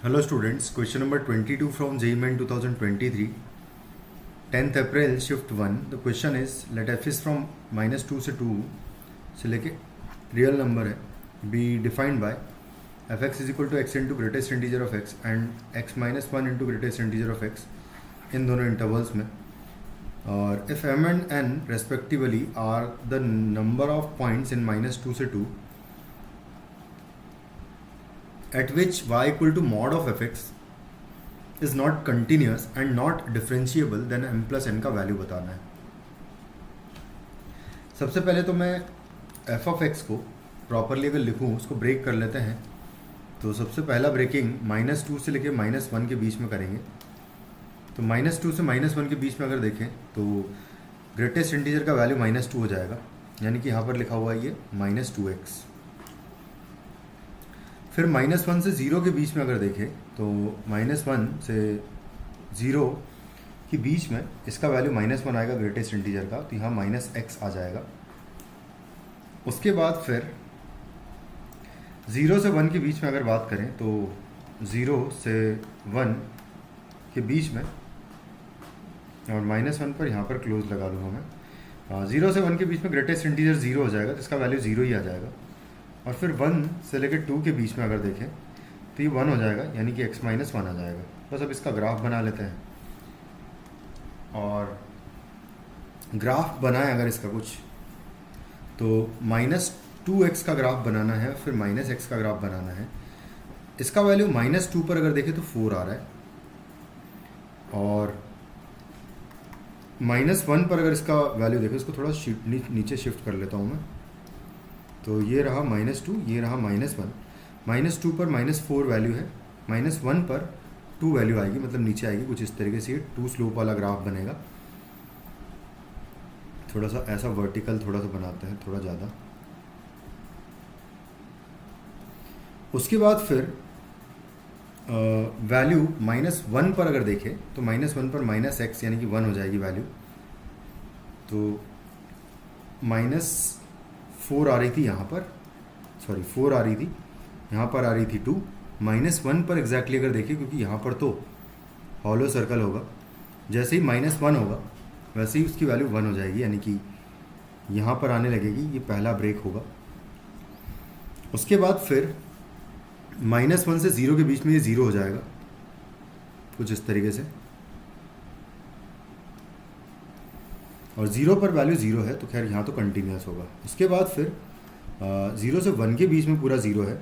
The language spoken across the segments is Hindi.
Hello students, question number 22 from JEE Main 2023, 10th April shift 1. The question is let f is from -2 से 2 से लेके रियल नंबर है be defined by fx is equal to x into greatest integer of x and x minus 1 into greatest integer of x इन दोनों इंटरवल्स में, और if m and n respectively are the number of points in -2 से 2 at which y equal to mod of fx is not continuous and not differentiable, then m plus n का वैल्यू बताना है. सबसे पहले तो मैं f of x को प्रॉपरली अगर लिखूँ, उसको ब्रेक कर लेते हैं. तो सबसे पहला ब्रेकिंग -2 से लेके -1 के बीच में करेंगे. तो -2 से -1 के बीच में अगर देखें तो ग्रेटेस्ट इंटीजर का वैल्यू -2 हो जाएगा, यानी कि यहाँ पर लिखा हुआ है ये -2x. फिर -1 से 0 के बीच में अगर देखें तो -1 से 0 के बीच में इसका वैल्यू -1 आएगा ग्रेटेस्ट इंटीजर का, तो यहाँ -x आ जाएगा. उसके बाद फिर 0 से 1 के बीच में अगर बात करें तो 0 से 1 के बीच में, और -1 पर यहाँ पर क्लोज लगा लूँगा मैं. 0 से 1 के बीच में ग्रेटेस्ट इंटीजर 0 हो जाएगा, तो इसका वैल्यू 0 ही आ जाएगा. और फिर 1 से लेकर 2 के बीच में अगर देखें तो ये 1 हो जाएगा, यानी कि x -1 आ जाएगा. बस अब इसका ग्राफ बना लेते हैं. और ग्राफ बनाए अगर इसका कुछ, तो -2x का ग्राफ बनाना है, फिर -x का ग्राफ बनाना है. इसका वैल्यू -2 पर अगर देखें तो 4 आ रहा है, और -1 पर अगर इसका वैल्यू देखें, इसको थोड़ा नीचे शिफ्ट कर लेता हूँ मैं. तो ये रहा -2, ये रहा -1. -2 पर -4 वैल्यू है, -1 पर 2 वैल्यू आएगी, मतलब नीचे आएगी. कुछ इस तरीके से 2 स्लोप वाला ग्राफ बनेगा. थोड़ा सा ऐसा वर्टिकल थोड़ा सा बनाते हैं, थोड़ा ज़्यादा. उसके बाद फिर वैल्यू -1 पर अगर देखें तो -1 पर -x यानी कि 1 हो जाएगी वैल्यू. तो -4 आ रही थी यहाँ पर, सॉरी 4 आ रही थी, यहाँ पर आ रही थी 2. -1 पर एग्जैक्टली अगर देखें, क्योंकि यहाँ पर तो हॉलो सर्कल होगा, जैसे ही -1 होगा वैसे ही उसकी वैल्यू 1 हो जाएगी, यानी कि यहाँ पर आने लगेगी. ये पहला ब्रेक होगा. उसके बाद फिर -1 से 0 के बीच में ये 0 हो जाएगा, कुछ इस तरीके से. और 0 पर वैल्यू 0 है, तो खैर यहाँ तो कंटिन्यूस होगा. उसके बाद फिर 0 से 1 के बीच में पूरा 0 है,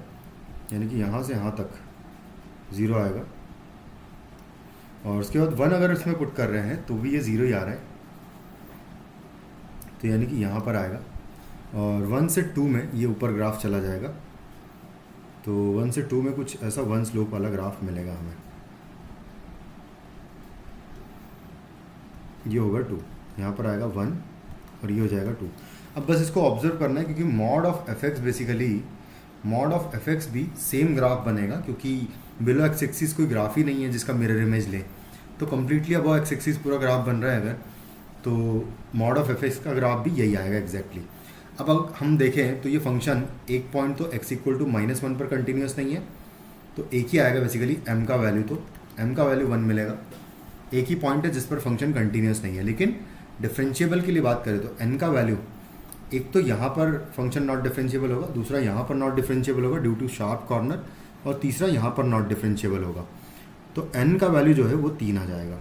यानी कि यहाँ से यहाँ तक 0 आएगा. और उसके बाद 1 अगर इसमें पुट कर रहे हैं तो भी ये 0 ही आ रहा है, तो यानी कि यहाँ पर आएगा. और 1 से 2 में ये ऊपर ग्राफ चला जाएगा, तो 1 से 2 में कुछ ऐसा 1 स्लोप वाला ग्राफ मिलेगा हमें. ये होगा 2, यहाँ पर आएगा 1 और ये हो जाएगा 2. अब बस इसको ऑब्जर्व करना है, क्योंकि mod of fx basically mod of fx भी सेम ग्राफ बनेगा, क्योंकि बिलो एक्स एक्सिस कोई ग्राफ ही नहीं है जिसका मिरर इमेज ले. तो कम्प्लीटली अब एक्स एक्सिस पूरा ग्राफ बन रहा है अगर, तो मॉड ऑफ fx का ग्राफ भी यही आएगा एग्जैक्टली. अब अगर हम देखें तो ये फंक्शन एक पॉइंट तो x इक्वल टू -1 पर कंटिन्यूस नहीं है, तो एक ही आएगा बेसिकली m का वैल्यू. तो m का वैल्यू 1 मिलेगा. एक ही पॉइंट है जिस पर फंक्शन कंटिन्यूस नहीं है. लेकिन डिफरेंशिएबल के लिए बात करें तो n का वैल्यू, एक तो यहाँ पर फंक्शन नॉट डिफरेंशिएबल होगा, दूसरा यहाँ पर नॉट डिफरेंशिएबल होगा ड्यू टू शार्प कॉर्नर, और तीसरा यहाँ पर नॉट डिफरेंशिएबल होगा. तो n का वैल्यू जो है वो 3 आ जाएगा.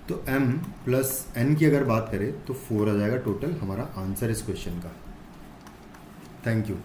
तो m प्लस n की अगर बात करें तो 4 आ जाएगा टोटल हमारा आंसर इस क्वेश्चन का. Thank you.